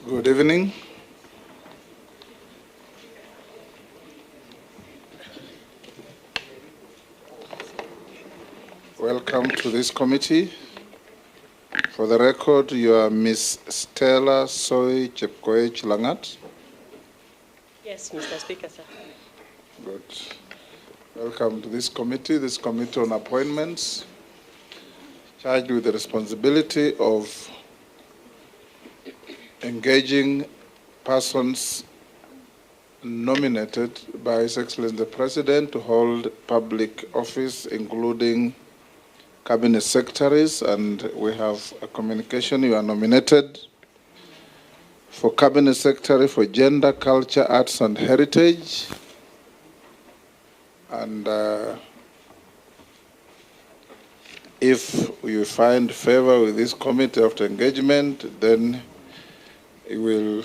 Good evening. Welcome to this committee. For the record, you are Ms. Stella Soy Chepkoech LANGAT. Yes, Mr. Speaker, sir. Good. Welcome to this committee on appointments, charged with the responsibility of engaging persons nominated by His Excellency the President to hold public office, including cabinet secretaries, and we have a communication. You are nominated for cabinet secretary for gender, culture, arts, and heritage. And if you find favor with this committee after engagement, then we will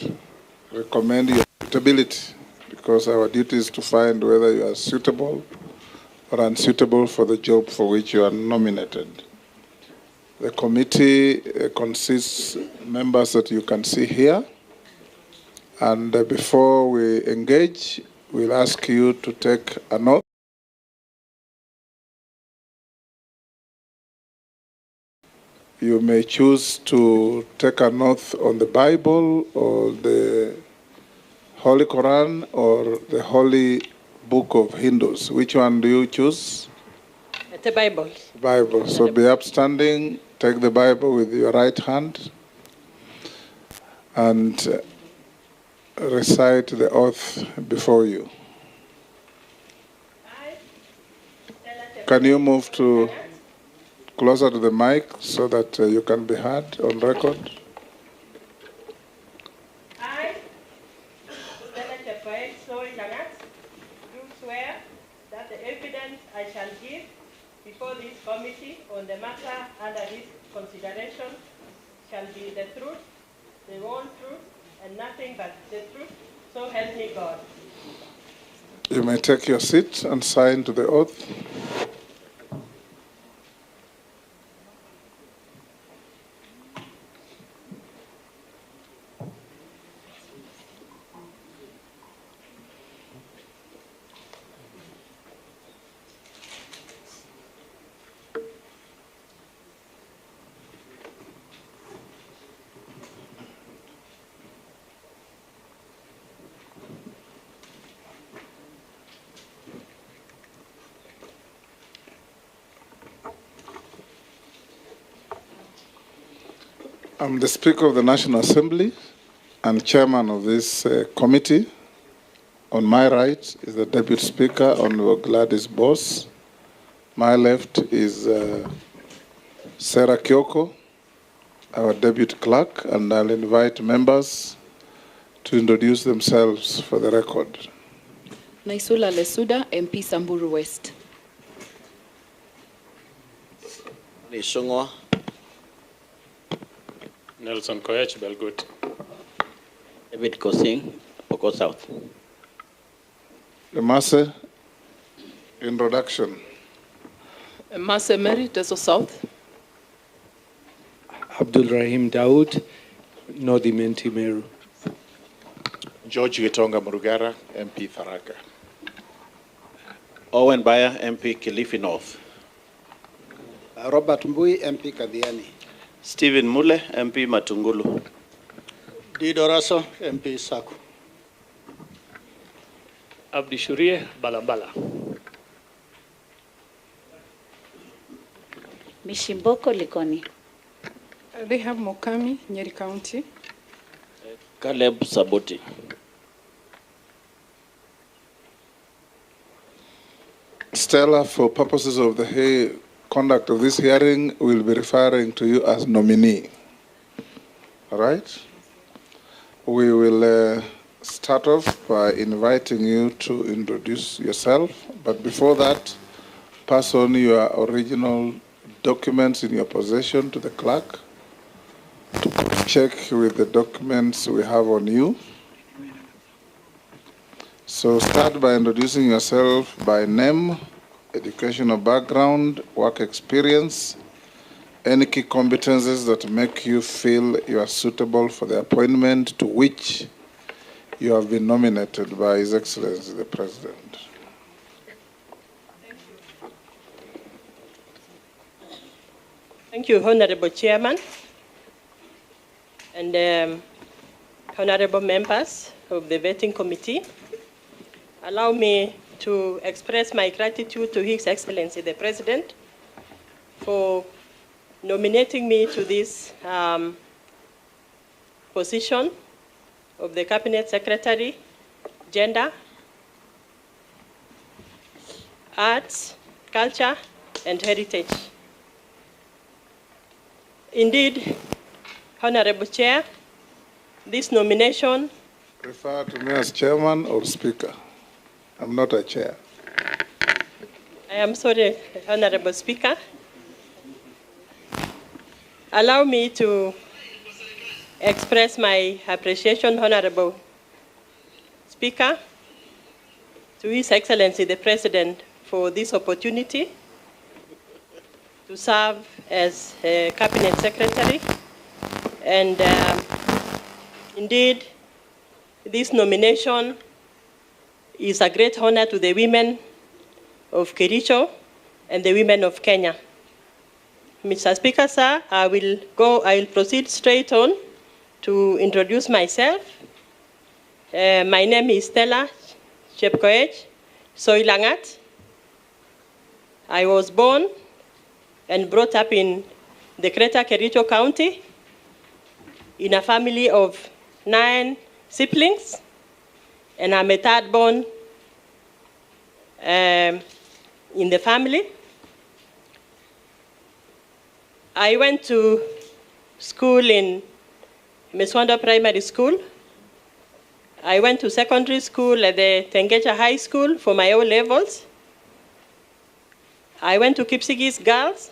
recommend your suitability, because our duty is to find whether you are suitable or unsuitable for the job for which you are nominated. The committee consists of members that you can see here. And before we engage, we'll ask you to take an oath. You may choose to take an oath on the Bible or the Holy Quran or the Holy Book of Hindus. Which one do you choose? The Bible. Bible. So be upstanding, take the Bible with your right hand, and recite the oath before you. Can you move closer to the mic so that you can be heard on record? I, Stella, do swear that the evidence I shall give before this committee on the matter under this consideration shall be the truth, the whole truth, and nothing but the truth. So help me God. You may take your seat and sign to the oath. I'm the Speaker of the National Assembly and Chairman of this committee. On my right is the Deputy Speaker, Honorable Gladys Boss. My left is Sarah Kyoko, our Deputy Clerk, and I'll invite members to introduce themselves for the record. Naisula Lesuda, MP Samburu West. Nishungwa. Nelson Koech, Belgut. David Kosing, Pokot South. Mase, introduction. Mase Mary, Teso South. Abdul Rahim Daoud, Nordi Menti Meru. George Gitonga Murugara, MP Tharaka. Owen Baya, MP Kilifi North. Robert Mbui, MP Kadhiani. Stephen Mule, MP Matungulu. Dido Raso, MP Saku. Abdi Shurie, Balambala. Mishimboko Likoni. Rehab Mokami, Nyeri County. Caleb Saboti. Stella, for purposes of the conduct of this hearing, we'll be referring to you as nominee. All right? We will start off by inviting you to introduce yourself. But before that, pass on your original documents in your possession to the clerk to check with the documents we have on you. So start by introducing yourself by name, educational background, work experience, any key competencies that make you feel you are suitable for the appointment to which you have been nominated by His Excellency the President. Thank you, Honorable Chairman, and honorable members of the vetting committee. Allow me to express my gratitude to His Excellency the President for nominating me to this position of the Cabinet Secretary, Gender, Arts, Culture, and Heritage. Indeed, Honorable Chair, this nomination... Refer to me as chairman or speaker. I'm not a chair. I am sorry, Honorable Speaker. Allow me to express my appreciation, Honorable Speaker, to His Excellency the President for this opportunity to serve as a Cabinet Secretary. And indeed, this nomination is a great honor to the women of Kericho and the women of Kenya. Mr. Speaker, sir, I will proceed straight on to introduce myself. My name is Stella Chepkoech, soy LANGAT. I was born and brought up in the Greater Kericho County in a family of 9 siblings, and I'm a third born in the family. I went to school in Meswanda Primary School. I went to secondary school at the Tengecha High School for my O-levels. I went to Kipsigis Girls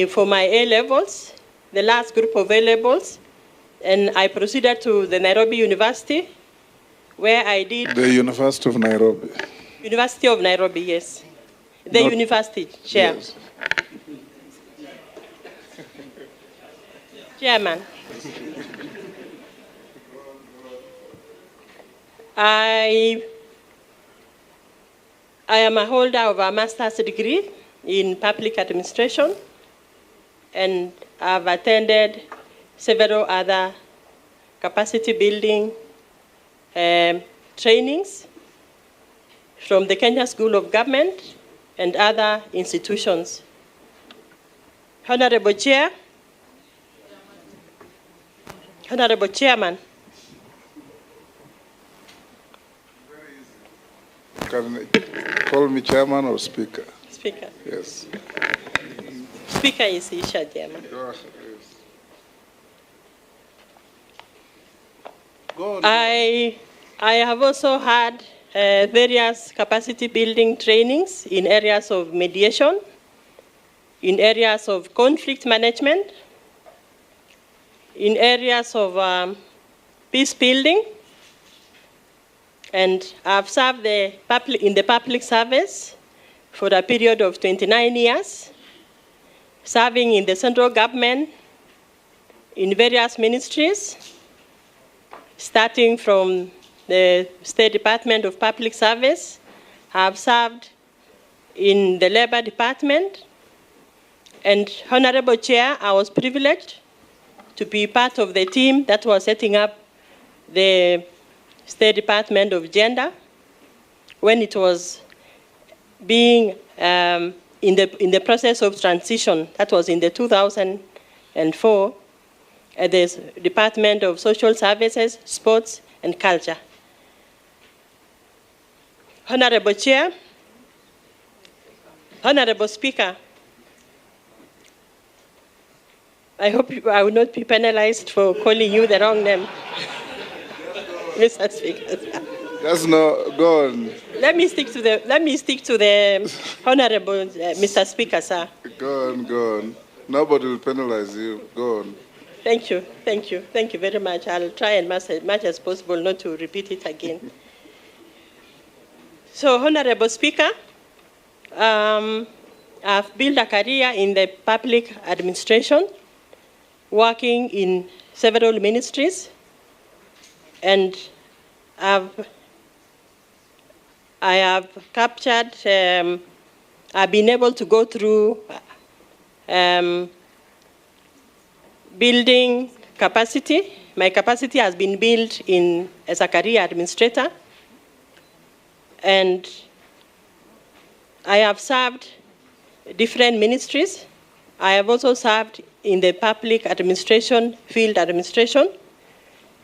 for my A-levels, the last group of A-levels, and I proceeded to the Nairobi University, where I did... The University of Nairobi. University of Nairobi, yes. The Not, university, Chair. Yes. Chairman. I am a holder of a master's degree in public administration, and I've attended several other capacity building trainings from the Kenya School of Government and other institutions. Honorable Chair, Honorable Chairman. Can you call me chairman or speaker? Speaker. Yes. Speaker is Isha, Chairman. Go ahead, yes. Go on. I have also had various capacity building trainings in areas of mediation, in areas of conflict management, in areas of peace building, and I've served in the public service for a period of 29 years, serving in the central government in various ministries, starting from the State Department of Public Service. I've served in the Labor Department, and Honorable Chair, I was privileged to be part of the team that was setting up the State Department of Gender when it was being in the process of transition. That was in the 2004 at the Department of Social Services, Sports, and Culture. Honorable Chair, Honorable Speaker, I hope I will not be penalized for calling you the wrong name. Mr. Speaker. Just no, go on. Let me stick to the Honorable Mr. Speaker, sir. Go on, go on. Nobody will penalize you. Go on. Thank you, thank you, thank you very much. I'll try and much as possible not to repeat it again. So, Honorable Speaker, I've built a career in the public administration, working in several ministries, and I have captured, I've been able to go through building capacity. My capacity has been built as a career administrator, and I have served different ministries. I have also served in the public administration, field administration,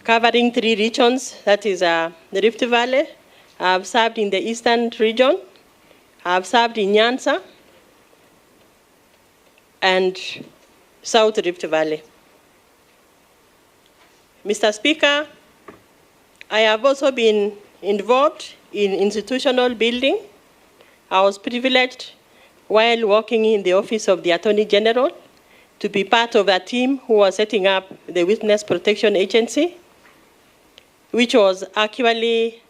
covering 3 regions, that is the Rift Valley. I have served in the Eastern region. I have served in Nyanza and South Rift Valley. Mr. Speaker, I have also been involved in institutional building. I was privileged while working in the office of the Attorney General to be part of a team who was setting up the Witness Protection Agency, which was actually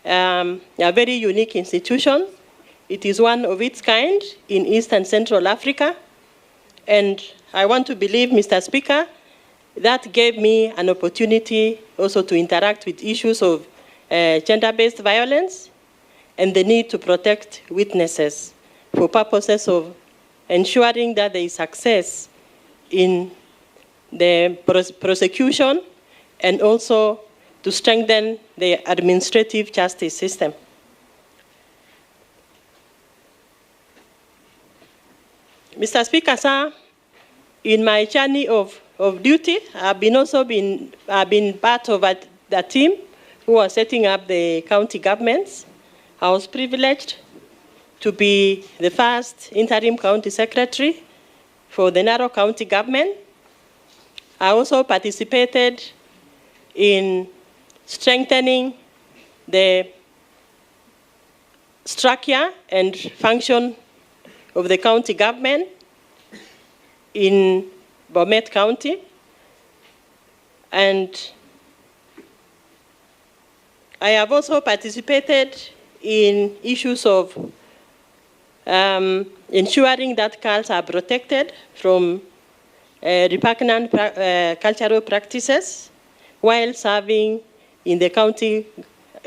a very unique institution. It is one of its kind in East and Central Africa. And I want to believe, Mr. Speaker, that gave me an opportunity also to interact with issues of gender-based violence and the need to protect witnesses for purposes of ensuring that there is success in the prosecution and also to strengthen the administrative justice system. Mr. Speaker, sir, in my journey of duty, I've been part of the team who was setting up the county governments. I was privileged to be the first interim county secretary for the Narok County government. I also participated in strengthening the structure and function of the county government in Bomet County. And I have also participated in issues of ensuring that girls are protected from repugnant cultural practices while serving in the county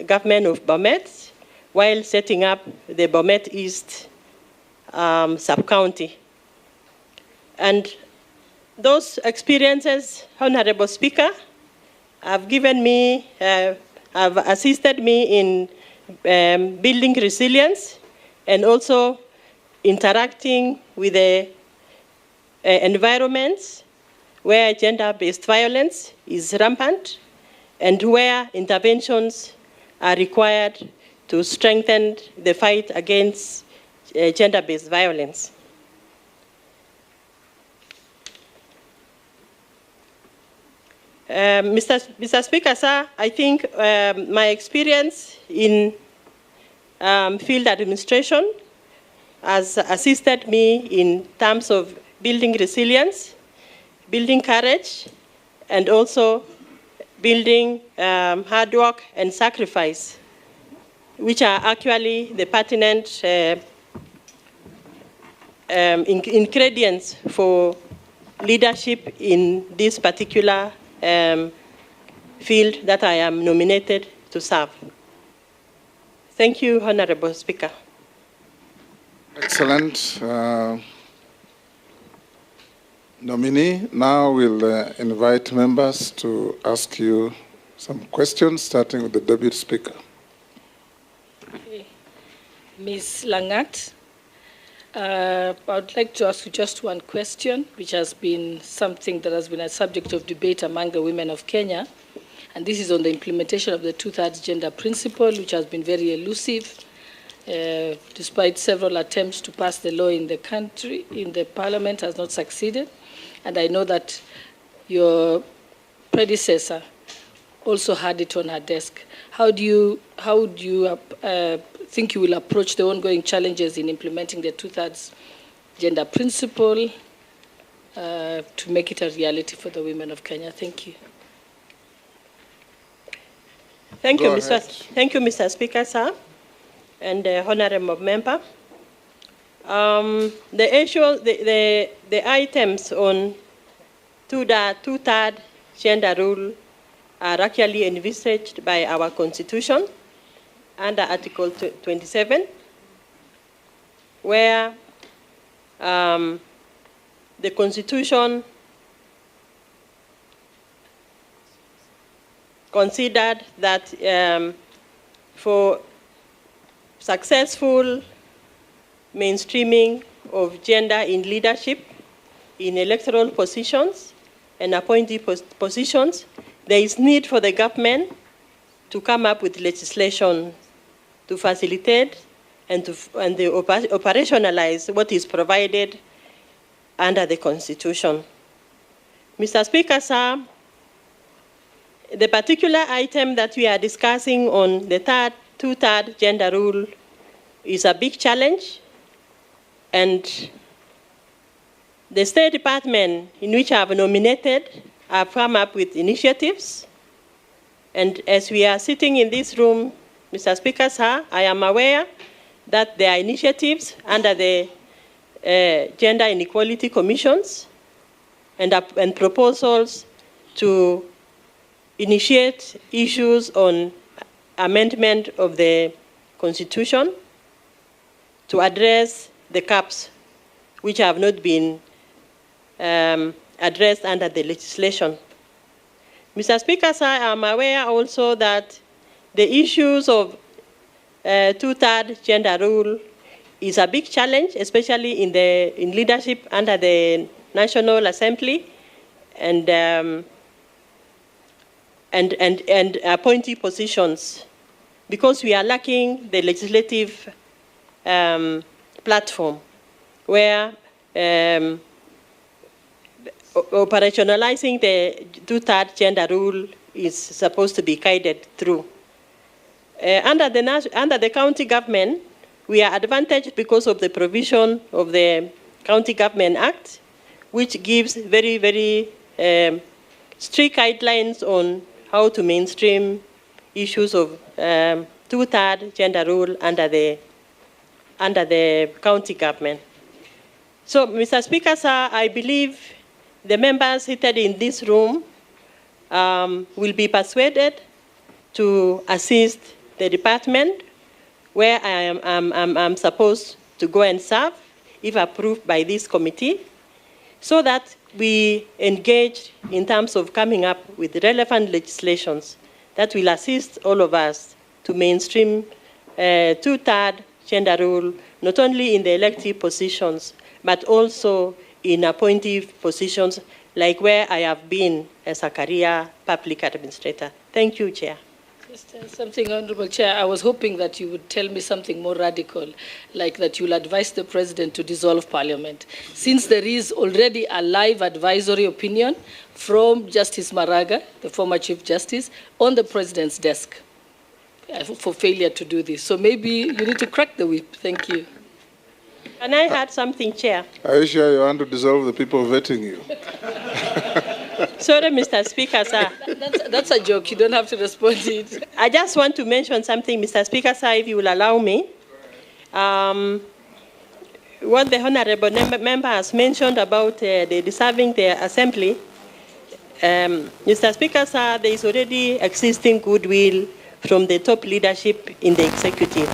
government of Bomet, while setting up the Bomet East sub-county. And those experiences, Honorable Speaker, have given me, have assisted me in building resilience and also interacting with the environments where gender-based violence is rampant and where interventions are required to strengthen the fight against gender-based violence. Mr. Speaker, sir, I think my experience in field administration has assisted me in terms of building resilience, building courage, and also building hard work and sacrifice, which are actually the pertinent ingredients for leadership in this particular field that I am nominated to serve. Thank you, Honorable Speaker. Excellent. Nominee, now we'll invite members to ask you some questions, starting with the Deputy Speaker. Okay. Ms. LANGAT, I would like to ask you just one question, which has been something that has been a subject of debate among the women of Kenya, and this is on the implementation of the two-thirds gender principle, which has been very elusive, despite several attempts to pass the law in the country, in the parliament, has not succeeded. And I know that your predecessor also had it on her desk. How do you think you will approach the ongoing challenges in implementing the two-thirds gender principle to make it a reality for the women of Kenya? Thank you. Thank you, Mr. Speaker, sir, and honorable member. The issue, the items on two-third gender rule are actually envisaged by our Constitution under Article 27, where the Constitution considered that for successful mainstreaming of gender in leadership, in electoral positions and appointee positions, there is need for the government to come up with legislation to facilitate and to operationalize what is provided under the Constitution. Mr. Speaker, sir, the particular item that we are discussing on the two-third gender rule is a big challenge, and the State Department, in which I have nominated, have come up with initiatives. And as we are sitting in this room, Mr. Speaker, sir, I am aware that there are initiatives under the Gender Inequality Commissions and proposals to initiate issues on amendment of the Constitution to address the gaps which have not been addressed under the legislation. Mr. Speaker, sir, I am aware also that the issues of two-third gender rule is a big challenge, especially in leadership under the National Assembly and appointee positions, because we are lacking the legislative platform where operationalizing the two-third gender rule is supposed to be guided through. Under the county government, we are advantaged because of the provision of the County Government Act, which gives very, very strict guidelines on how to mainstream issues of two-third gender rule under the county government. So, Mr. Speaker, sir, I believe the members seated in this room will be persuaded to assist the department where I'm supposed to go and serve, if approved by this committee, so that we engage in terms of coming up with relevant legislations that will assist all of us to mainstream two-third gender rule, not only in the elective positions, but also in appointee positions, like where I have been as a career public administrator. Thank you, Chair. Just something, Honorable Chair. I was hoping that you would tell me something more radical, like that you'll advise the President to dissolve Parliament, since there is already a live advisory opinion from Justice Maraga, the former Chief Justice, on the President's desk for failure to do this. So maybe you need to crack the whip. Thank you. Can I add something, Chair? Are you sure you want to dissolve the people vetting you? Sorry, Mr. Speaker, sir. That's a joke. You don't have to respond to it. I just want to mention something, Mr. Speaker, sir, if you will allow me. What the Honorable Member has mentioned about the dissolving the Assembly, Mr. Speaker, sir, there is already existing goodwill from the top leadership in the executive.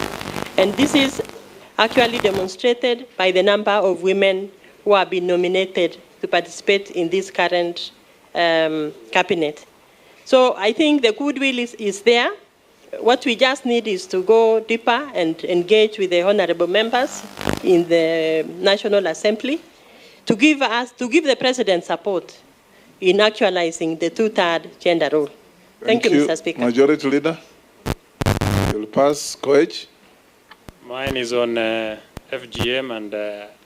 And this is actually demonstrated by the number of women who have been nominated to participate in this current cabinet. So I think the goodwill is there. What we just need is to go deeper and engage with the honorable members in the National Assembly to give the President support in actualizing the two-third gender rule. Thank you, Mr. Speaker. Majority Leader, you'll pass. Coach. Mine is on FGM and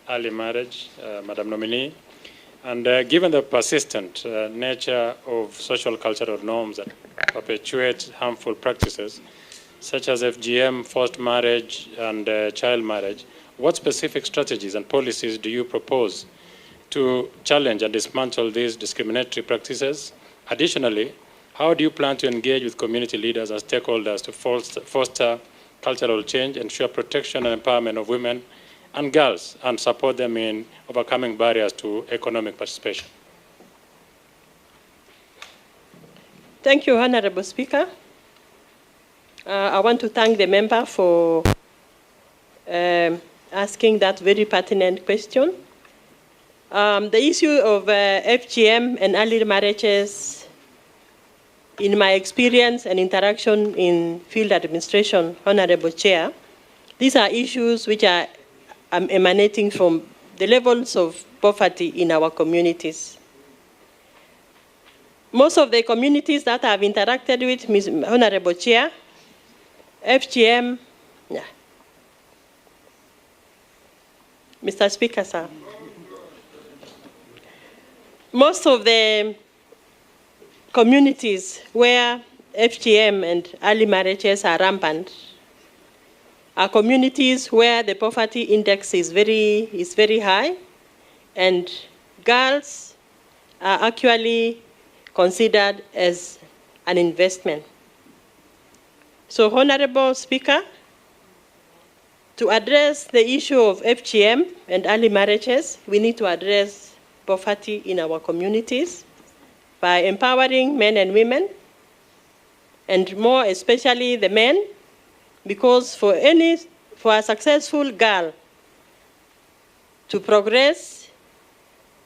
early marriage, Madam Nominee. And given the persistent nature of social cultural norms that perpetuate harmful practices, such as FGM, forced marriage, and child marriage, what specific strategies and policies do you propose to challenge and dismantle these discriminatory practices? Additionally, how do you plan to engage with community leaders and stakeholders to foster cultural change, ensure protection and empowerment of women, and girls and support them in overcoming barriers to economic participation. Thank you, Honorable Speaker. I want to thank the member for asking that very pertinent question. The issue of FGM and early marriages, in my experience and interaction in field administration, Honorable Chair, these are issues which are emanating from the levels of poverty in our communities. Most of the communities that I've interacted with, Ms. Honorable Chair, FGM, yeah. Mr. Speaker, sir. Most of the communities where FGM and early marriages are rampant are communities where the poverty index is very high, and girls are actually considered as an investment. So, Honorable Speaker, to address the issue of FGM and early marriages, we need to address poverty in our communities by empowering men and women, and more especially the men, because for a successful girl to progress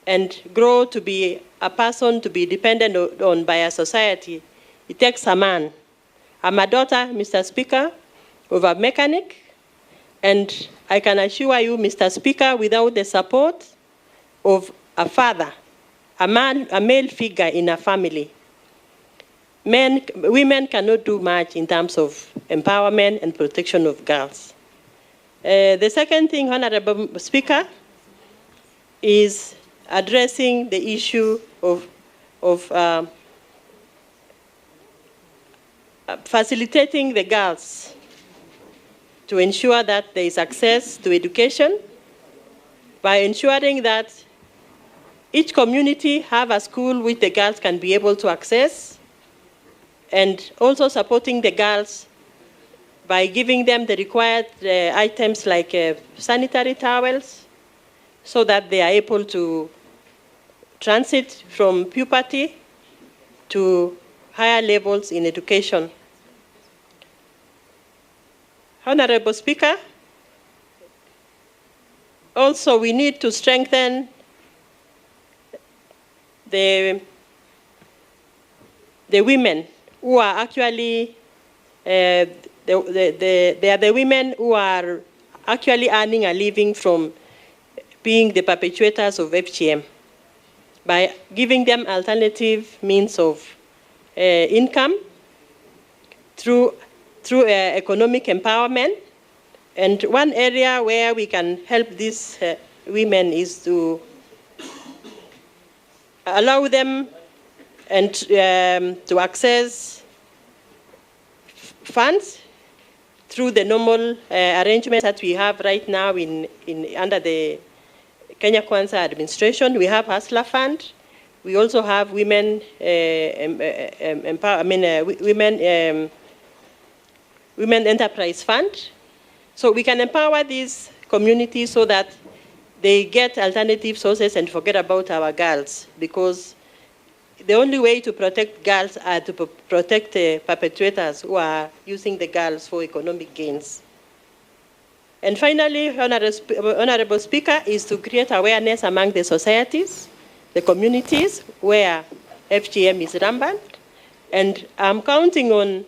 and grow to be a person to be dependent on by a society, it takes a man. I'm a daughter, Mr. Speaker, of a mechanic, and I can assure you, Mr. Speaker, without the support of a father, a male figure in a family, women cannot do much in terms of empowerment and protection of girls. The second thing, Honorable Speaker, is addressing the issue of facilitating the girls to ensure that there is access to education by ensuring that each community have a school which the girls can be able to access, and also supporting the girls by giving them the required items like sanitary towels, so that they are able to transit from puberty to higher levels in education. Honorable Speaker, also we need to strengthen the women who are actually, they are the women who are actually earning a living from being the perpetuators of FGM, by giving them alternative means of income through economic empowerment. And one area where we can help these women is to allow them and to access funds through the normal arrangements that we have right now under the Kenya Kwanza administration. We have Hustler Fund. We also have Women Women Enterprise Fund. So we can empower these communities so that they get alternative sources and forget about our girls, because the only way to protect girls are to protect perpetrators who are using the girls for economic gains. And finally, Honorable Speaker, is to create awareness among the societies, the communities where FGM is rampant. And I'm counting on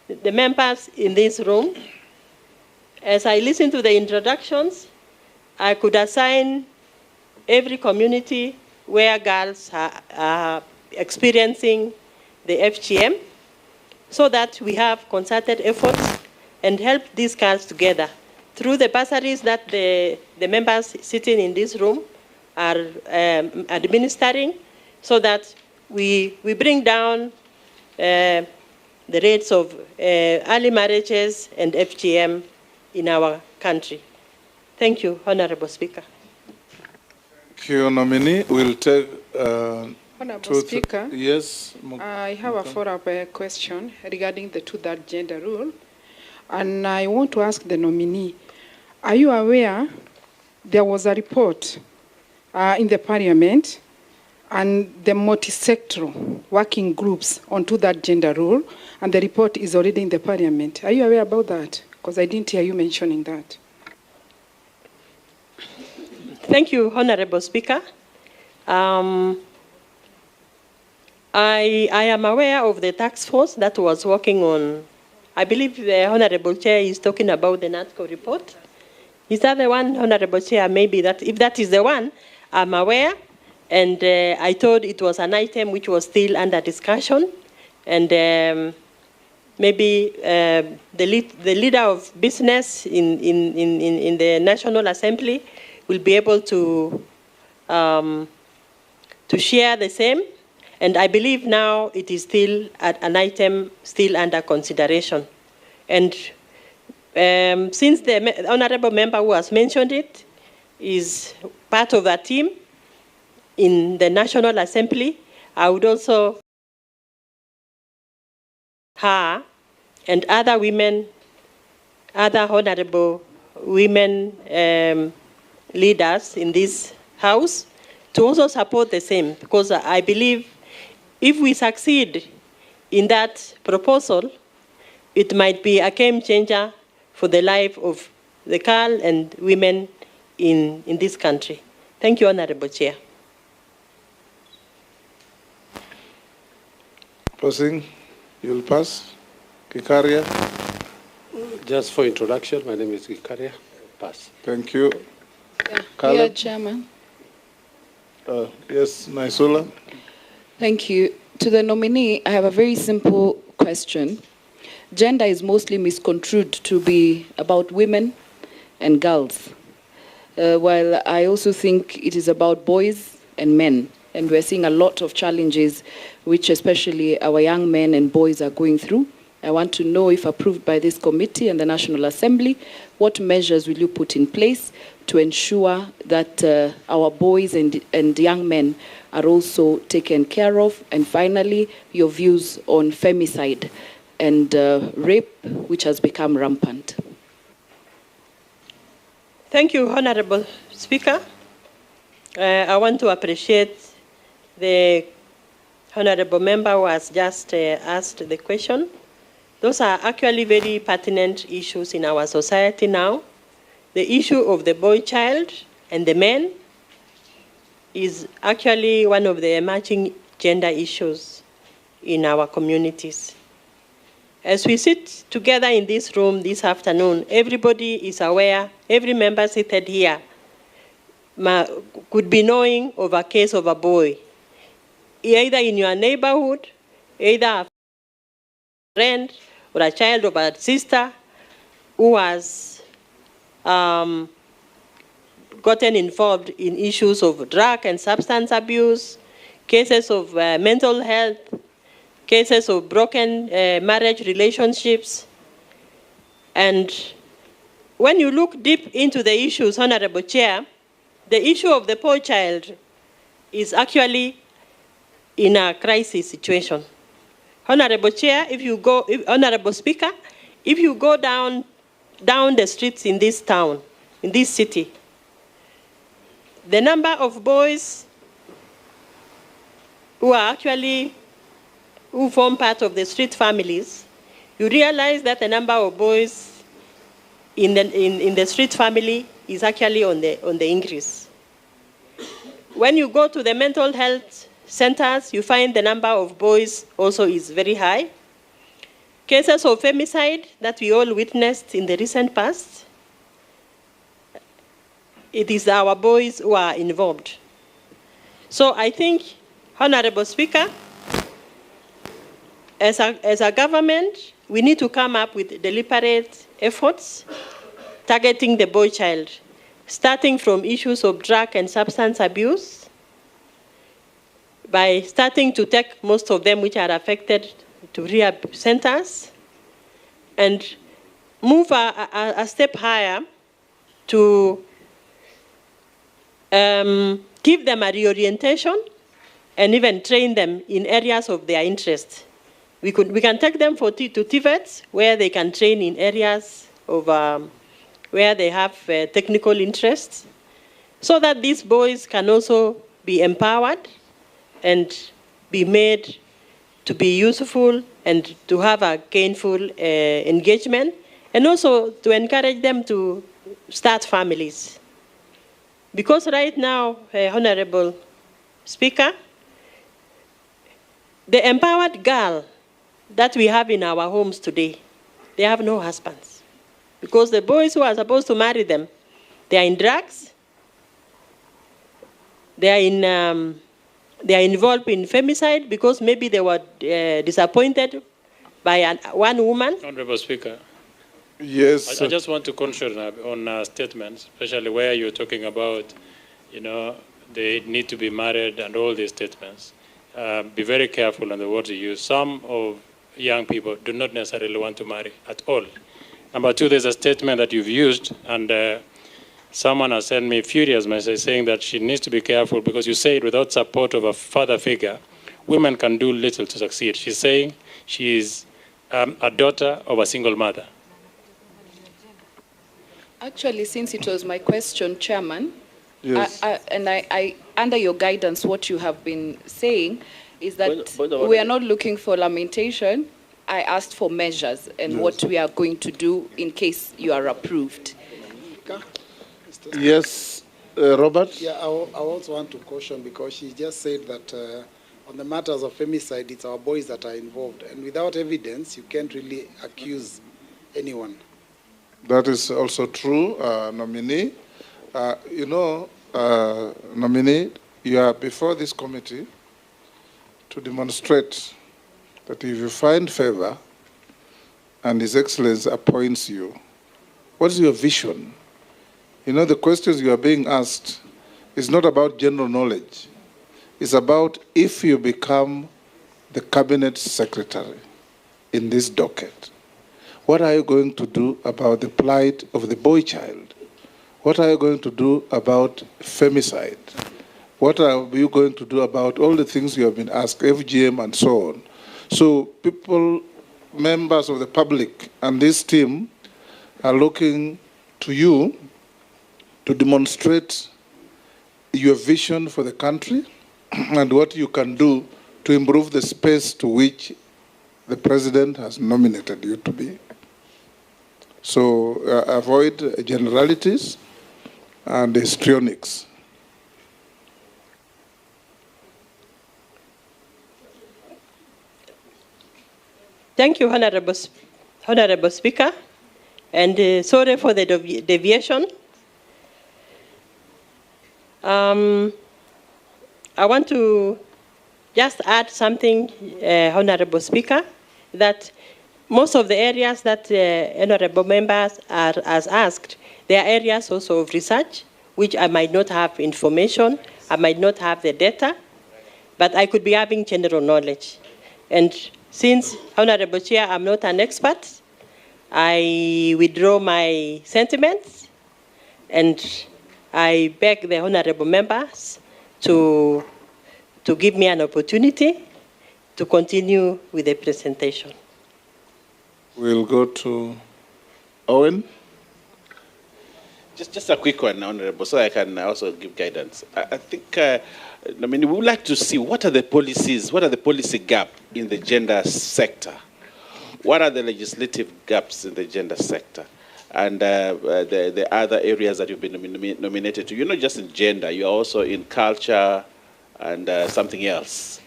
the members in this room. As I listen to the introductions, I could assign every community where girls are experiencing the FGM, so that we have concerted efforts and help these girls together through the bursaries that the members sitting in this room are administering, so that we bring down the rates of early marriages and FGM in our country. Thank you, Honorable Speaker. Thank you, Nominee. We'll take... Honorable Speaker, yes. I have a follow-up question regarding the two-third gender rule. And I want to ask the nominee, are you aware there was a report in the parliament and the multi-sectoral working groups onto that gender role, and the report is already in the parliament. Are you aware about that? Because I didn't hear you mentioning that. Thank you, Honorable Speaker. I am aware of the task force that was working on, I believe the Honorable Chair is talking about the NATCO report. Is that the one, Honorable Chair? Maybe that, if that is the one, I'm aware. And I thought it was an item which was still under discussion. And maybe the leader of business in the National Assembly will be able to share the same. And I believe now it is still an item still under consideration. And since the honorable member who has mentioned it is part of that team in the National Assembly, I would also her and other women, other honorable women leaders in this house to also support the same, because I believe if we succeed in that proposal, it might be a game changer for the life of the girl and women in this country. Thank you, Honorable Chair. Passing, you'll pass. Kikaria. Just for introduction, my name is Kikaria. Pass. Thank you. Yeah, Chairman. Yes, Naisula. Thank you. To the nominee, I have a very simple question. Gender is mostly misconstrued to be about women and girls, while I also think it is about boys and men. And we're seeing a lot of challenges which especially our young men and boys are going through. I want to know, if approved by this committee and the National Assembly, what measures will you put in place to ensure that our boys and young men are also taken care of? And finally, your views on femicide and rape, which has become rampant. Thank you, Honorable Speaker. I want to appreciate the Honorable member who has just asked the question. Those are actually very pertinent issues in our society now. The issue of the boy child and the men is actually one of the emerging gender issues in our communities. As we sit together in this room this afternoon, everybody is aware, every member seated here could be knowing of a case of a boy, either in your neighborhood, either a friend or a child of a sister who has gotten involved in issues of drug and substance abuse, cases of mental health, cases of broken marriage relationships. And when you look deep into the issues, Honorable Chair, the issue of the poor child is actually in a crisis situation. Honorable Chair, Honorable Speaker, if you go down the streets in this town, in this city, the number of boys who form part of the street families, you realize that the number of boys in the street family is actually on the increase. When you go to the mental health centers, you find the number of boys also is very high. Cases of femicide that we all witnessed in the recent past, it is our boys who are involved. So I think, Honorable Speaker, as a government, we need to come up with deliberate efforts targeting the boy child, starting from issues of drug and substance abuse, by starting to take most of them which are affected to rehab centers, and move a step higher to give them a reorientation and even train them in areas of their interest. We can take them to TVETs, where they can train in areas of where they have technical interests. so that these boys can also be empowered and be made to be useful and to have a gainful engagement, and also to encourage them to start families. Because right now, Honorable Speaker, the empowered girl that we have in our homes today, they have no husbands. Because the boys who are supposed to marry them, they are in drugs, they are involved in femicide because maybe they were disappointed by one woman. Honorable Speaker. Yes. I just want to caution on statements, especially where you're talking about, they need to be married and all these statements. Be very careful on the words you use. Some of young people do not necessarily want to marry at all. Number two, there's a statement that you've used, and someone has sent me a furious message saying that she needs to be careful because you say without support of a father figure, women can do little to succeed. She's saying she is a daughter of a single mother. Actually, since it was my question, Chairman, Yes. I under your guidance, what you have been saying is that Point of we are order. not looking for lamentation. I asked for measures and Yes. what we are going to do in case you are approved. Yes, Robert? Yeah, I also want to caution because she just said that on the matters of femicide, it's our boys that are involved. And without evidence, you can't really accuse anyone. That is also true, Nominee. Nominee, you are before this committee to demonstrate that if you find favor and His Excellency appoints you, what is your vision? The questions you are being asked is not about general knowledge. It's about if you become the cabinet secretary in this docket, what are you going to do about the plight of the boy child? What are you going to do about femicide? What are you going to do about all the things you have been asked, FGM and so on? So people, members of the public and this team are looking to you to demonstrate your vision for the country and what you can do to improve the space to which the president has nominated you to be. So avoid generalities and histrionics. Thank you, Honorable Speaker, and sorry for the deviation. I want to just add something, Honorable Speaker, that most of the areas that honorable members has asked, they are areas also of research, which I might not have information, I might not have the data, but I could be having general knowledge. And since, Honorable Chair, I'm not an expert, I withdraw my sentiments, and I beg the honorable members to give me an opportunity to continue with the presentation. We'll go to Owen. Just a quick one, Honorable, so I can also give guidance. I think, we would like to see what are the policies, what are the policy gaps in the gender sector? What are the legislative gaps in the gender sector? And the other areas that you've been nominated to. You're not just in gender, you're also in culture and something else.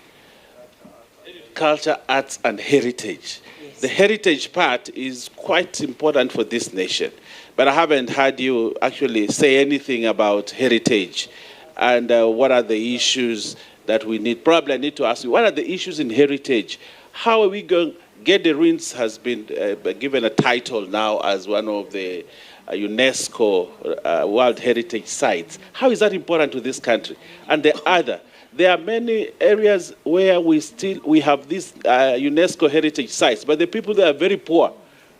Culture, arts, and heritage. Yes. The heritage part is quite important for this nation. But I haven't heard you actually say anything about heritage and what are the issues that we need. Probably I need to ask you, what are the issues in heritage? How are we going? Gede Ruins has been given a title now as one of the UNESCO World Heritage Sites. How is that important to this country? And the other, there are many areas where we have these UNESCO Heritage Sites, but the people there are very poor.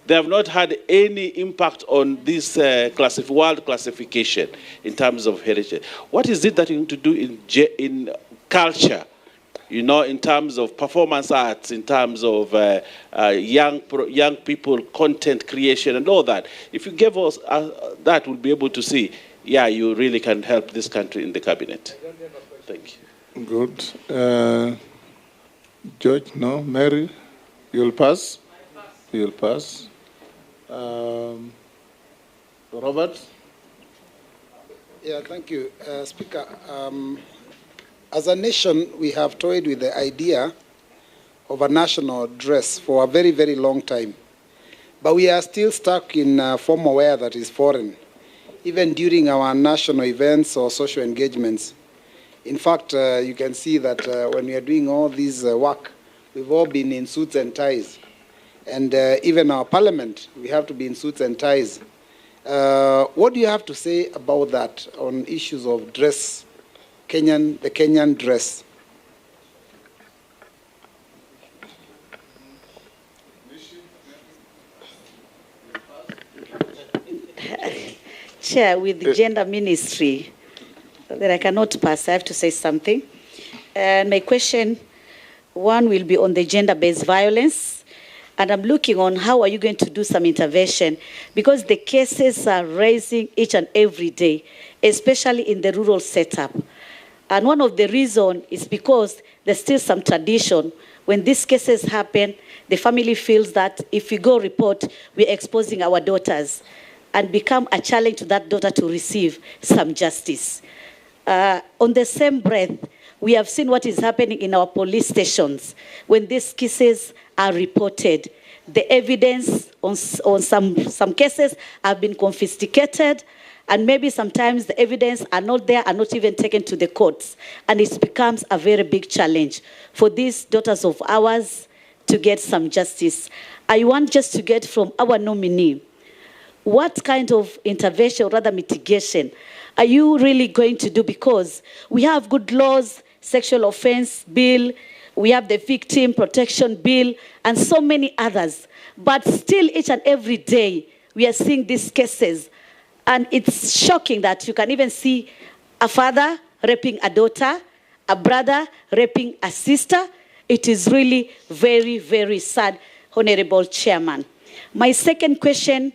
They have not had any impact on this world classification in terms of heritage. What is it that you need to do in culture? In terms of performance arts, in terms of young people, content creation, and all that. If you gave us that, we'll be able to see yeah, you really can help this country in the cabinet. Thank you. Good. George, no? Mary, you'll pass? You'll pass. Robert? Yeah, thank you. Speaker, as a nation, we have toyed with the idea of a national dress for a very, very long time. But we are still stuck in formal wear that is foreign, even during our national events or social engagements. In fact, you can see that when we are doing all this work, we've all been in suits and ties. And even our parliament, we have to be in suits and ties. What do you have to say about that on issues of dress, the Kenyan dress? Chair, with the gender ministry, that I cannot pass, I have to say something. And my question, one will be on the gender-based violence. And I'm looking on how are you going to do some intervention, because the cases are rising each and every day, especially in the rural setup. And one of the reasons is because there's still some tradition. When these cases happen, the family feels that if we go report, we're exposing our daughters, and become a challenge to that daughter to receive some justice. On the same breath, we have seen what is happening in our police stations. When these cases are reported, the evidence on some cases have been confiscated, and maybe sometimes the evidence are not there, are not even taken to the courts. And it becomes a very big challenge for these daughters of ours to get some justice. I want just to get from our nominee, what kind of intervention, or rather mitigation, are you really going to do? Because we have good laws, sexual offense bill, we have the victim protection bill, and so many others. But still, each and every day, we are seeing these cases. And it's shocking that you can even see a father raping a daughter, a brother raping a sister. It is really very, very sad, Honorable Chairman. My second question,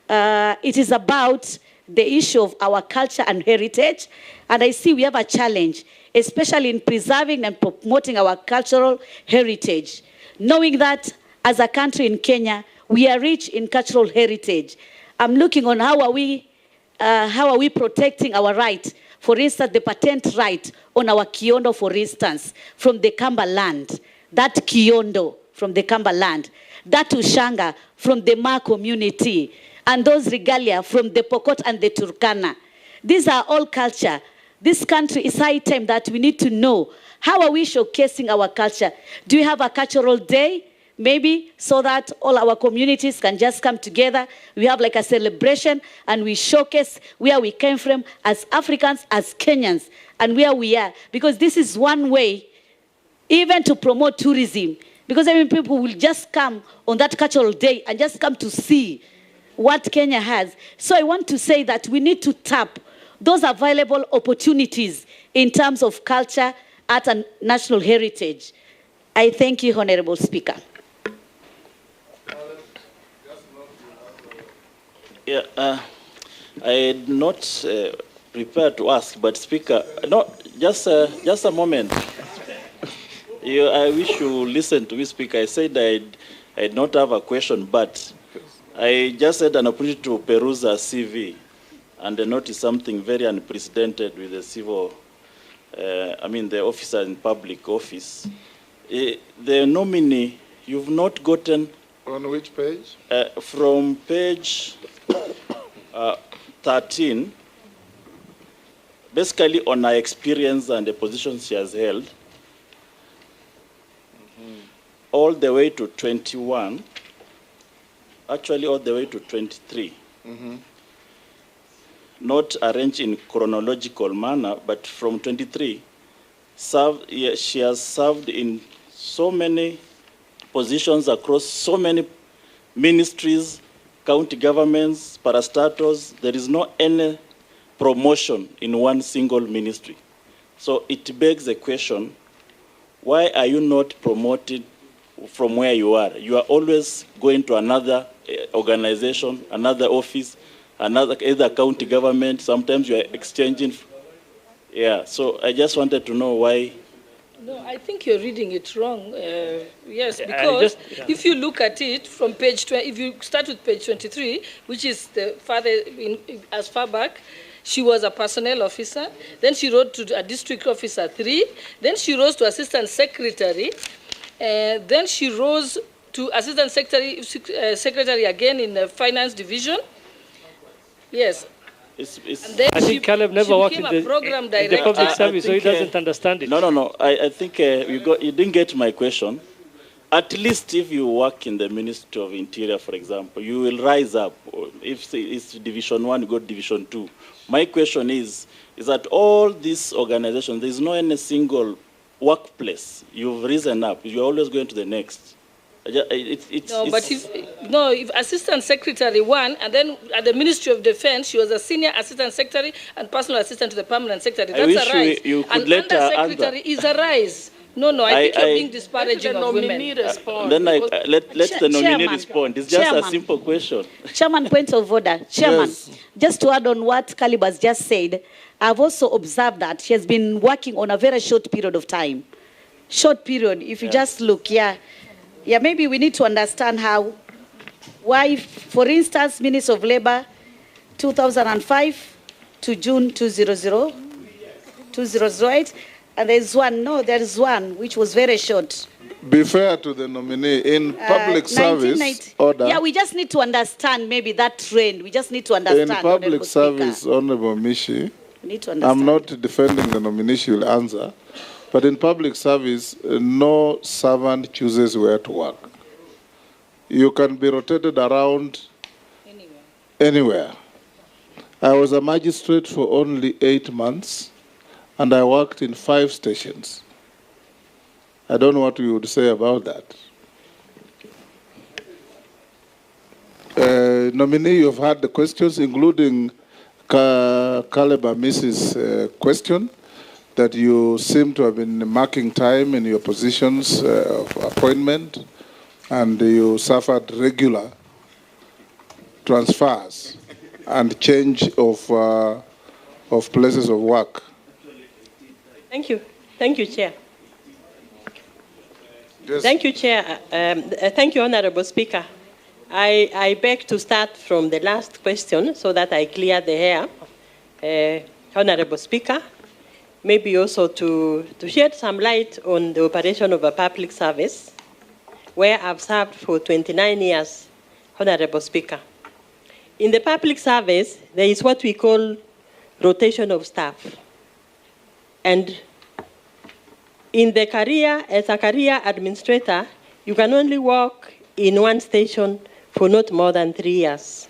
it is about the issue of our culture and heritage. And I see we have a challenge, especially in preserving and promoting our cultural heritage. Knowing that as a country in Kenya, we are rich in cultural heritage. I'm looking on how are we protecting our right. For instance, the patent right on our kiondo, for instance, from the Kamba land. That kiondo from the Kamba land. That ushanga from the Ma community. And those regalia from the Pokot and the Turkana. These are all culture. This country is high time that we need to know, how are we showcasing our culture? Do we have a cultural day? Maybe so that all our communities can just come together. We have like a celebration and we showcase where we came from as Africans, as Kenyans, and where we are. Because this is one way even to promote tourism. Because I mean, people will just come on that cultural day and just come to see what Kenya has. So I want to say that we need to tap those available opportunities in terms of culture, art, and national heritage. I thank you, Honorable Speaker. Yeah, I had not prepared to ask, but Speaker, no, just a moment. I wish you listen to me, Speaker. I said I did not have a question, but I just had an opportunity to peruse a CV, and I noticed something very unprecedented with the the officer in public office. The nominee, you've not gotten... On which page? From page 13, basically on her experience and the position she has held, all the way to 21, actually all the way to 23. Not arranged in chronological manner, but from 23, she has served in so many positions across so many ministries, county governments, parastatals. There is no any promotion in one single ministry. So it begs the question, why are you not promoted from where you are? You are always going to another organization, another office, another, either county government, sometimes you are exchanging. Yeah, so I just wanted to know why. No, I think you're reading it wrong. Yes, because if you look at it from page 20, if you start with page 23, which is the as far back, she was a personnel officer. Then she rose to a district officer 3. Then she rose to assistant secretary. Then she rose to assistant secretary again in the finance division. Yes. And then I think Caleb never worked in the public service, so he doesn't understand it. No. I think you didn't get my question. At least if you work in the Ministry of Interior, for example, you will rise up. If it's Division 1, you go to Division 2. My question is that all these organizations, there's no any single workplace you've risen up. You're always going to the next. If assistant secretary 1, and then at the Ministry of Defense, she was a senior assistant secretary and personal assistant to the permanent secretary. That's a rise. You could and let under secretary is a rise. No, I think you're being disparaging of women. Then let the nominee respond. It's just a simple question. Chairman, point of order. Chairman, Yes. Just to add on what Caleb has just said, I've also observed that she has been working on a very short period of time. Short period. If you just look, yeah, maybe we need to understand why, for instance, Minister of Labor, 2005 to June 2008, and there is one which was very short. Be fair to the nominee. In public service order. Yeah, we just need to understand maybe that trend. We just need to understand. In public service, Honorable Mishi, I'm not defending the nominee, she will answer. But in public service, no servant chooses where to work. You can be rotated around anywhere. I was a magistrate for only 8 months, and I worked in 5 stations. I don't know what you would say about that. Nominee, you've had the questions, including Caleb Amis's question, that you seem to have been marking time in your positions of appointment, and you suffered regular transfers and change of places of work. Thank you. Thank you, Chair. Yes. Thank you, Chair. Thank you, Honorable Speaker. I beg to start from the last question so that I clear the air. Honorable Speaker, maybe also to shed some light on the operation of a public service, where I've served for 29 years, Honorable Speaker. In the public service, there is what we call rotation of staff. And in the career, as a career administrator, you can only work in one station for not more than 3 years.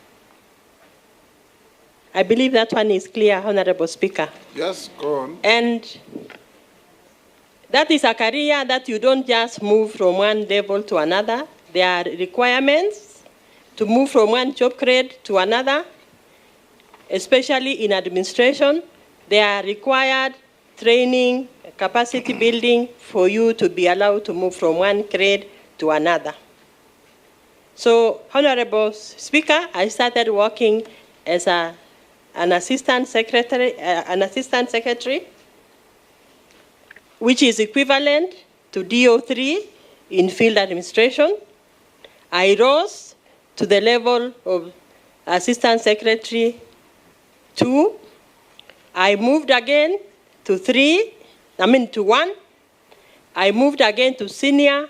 I believe that one is clear, Honorable Speaker. Yes, go on. And that is a career that you don't just move from one level to another. There are requirements to move from one job grade to another, especially in administration. There are required training, capacity building for you to be allowed to move from one grade to another. So, Honorable Speaker, I started working as an assistant secretary, which is equivalent to DO3 in field administration. I rose to the level of assistant secretary 2. I moved again to 1. I moved again to senior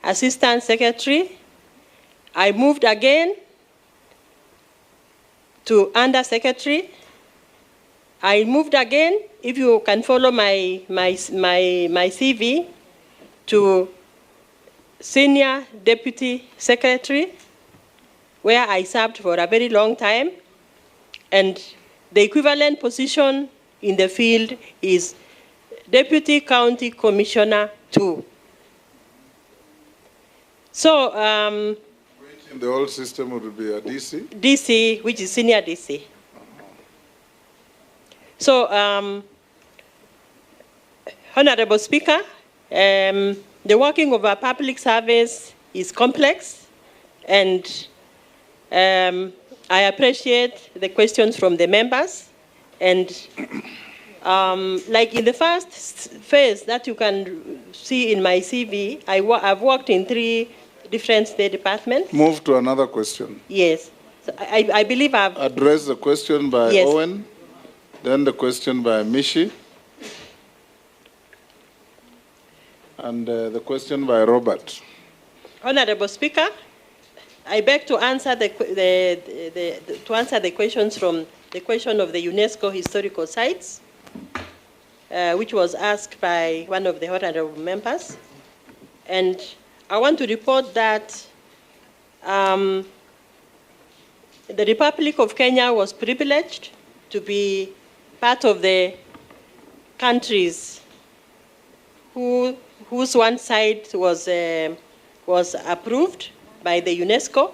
assistant secretary. I moved again to under secretary. I moved again, if you can follow my CV, to senior deputy secretary, where I served for a very long time. And the equivalent position in the field is Deputy County Commissioner 2. So, in the old system would be a DC? DC, which is senior DC. So, Honorable Speaker, the working of a public service is complex, and I appreciate the questions from the members. And like in the first phase that you can see in my CV, I've worked in 3 different state departments. Move to another question. Yes. So I believe I've... Address the question by Yes. Owen, then the question by Mishi, and the question by Robert. Honorable Speaker, I beg to answer the questions from the question of the UNESCO historical sites, which was asked by one of the honorable members. And I want to report that the Republic of Kenya was privileged to be part of the countries whose one site was approved by the UNESCO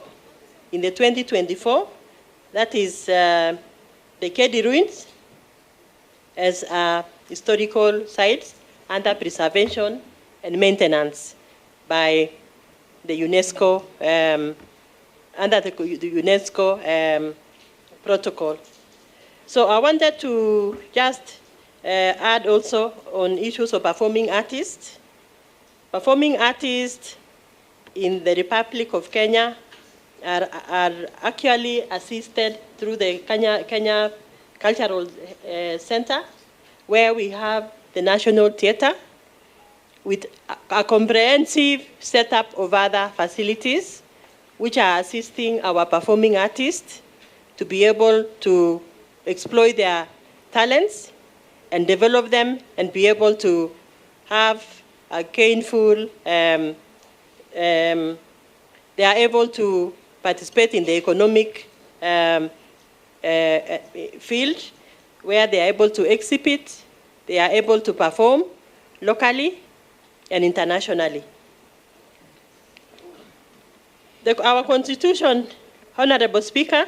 in the 2024. That is the Kedi ruins as historical sites under preservation and maintenance by the UNESCO, under the UNESCO protocol. So I wanted to just add also on issues of performing artists. Performing artists in the Republic of Kenya are actually assisted through the Kenya Cultural Center, where we have the National Theatre with a comprehensive setup of other facilities which are assisting our performing artists to be able to exploit their talents and develop them and be able to have a gainful, they are able to participate in the economic field where they are able to exhibit, they are able to perform locally and internationally. Our Constitution, Honorable Speaker,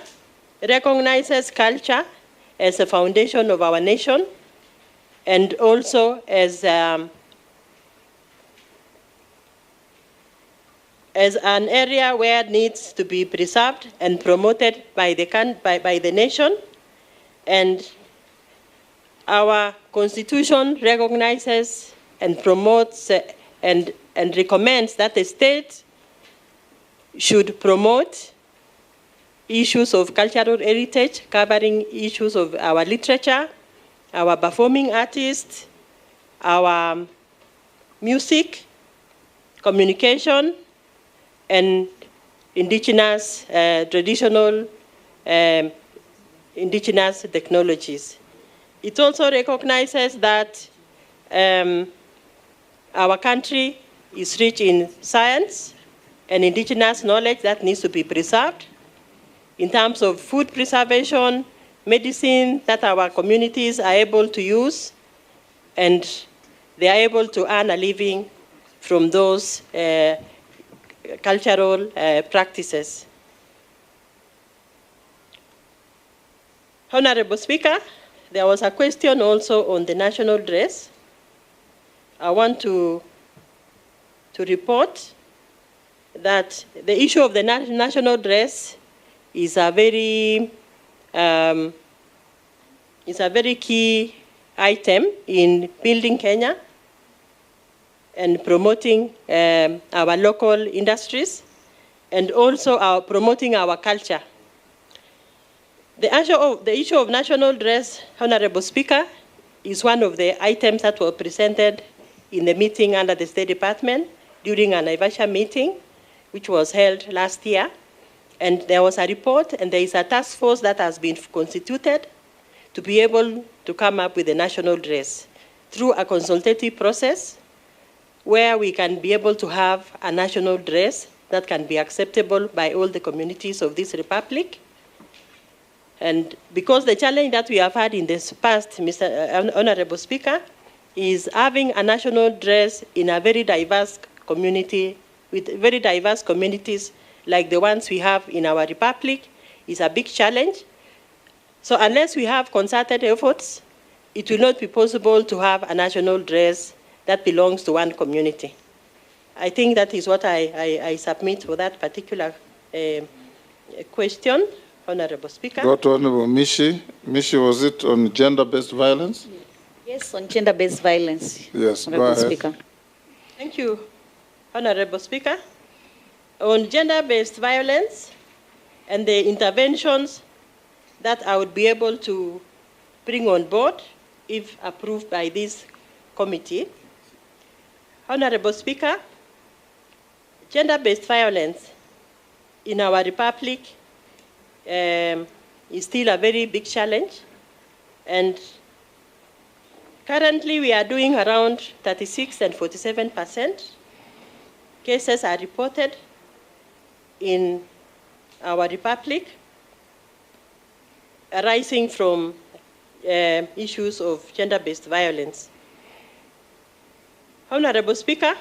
recognizes culture as a foundation of our nation and also as an area where it needs to be preserved and promoted by the nation. And our Constitution recognizes and promotes and recommends that the state should promote issues of cultural heritage, covering issues of our literature, our performing artists, our music, communication, and indigenous, traditional indigenous technologies. It also recognizes that our country is rich in science and indigenous knowledge that needs to be preserved in terms of food preservation, medicine that our communities are able to use, and they are able to earn a living from those cultural practices. Honorable Speaker, there was a question also on the national dress. I want to report that the issue of the national dress is a very key item in building Kenya and promoting our local industries and also promoting our culture. The issue of national dress, Honorable Speaker, is one of the items that were presented in the meeting under the State Department during an Naivasha meeting, which was held last year. And there was a report, and there is a task force that has been constituted to be able to come up with a national dress through a consultative process where we can be able to have a national dress that can be acceptable by all the communities of this republic. And because the challenge that we have had in this past, Mr. Honorable Speaker, is having a national dress in a very diverse community, with very diverse communities like the ones we have in our republic, is a big challenge. So unless we have concerted efforts, it will not be possible to have a national dress that belongs to one community. I think that is what I submit for that particular question, Honorable Speaker. Go to Honorable Mishi. Mishi, was it on gender-based violence? Yes, on gender-based violence. Yes, go Honorable ahead. Speaker. Thank you, Honorable Speaker. On gender-based violence and the interventions that I would be able to bring on board if approved by this committee. Honorable Speaker, gender-based violence in our republic is still a very big challenge, and currently we are doing around 36 and 47% cases are reported in our republic arising from issues of gender-based violence. Honorable Speaker,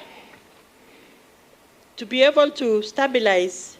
to be able to stabilize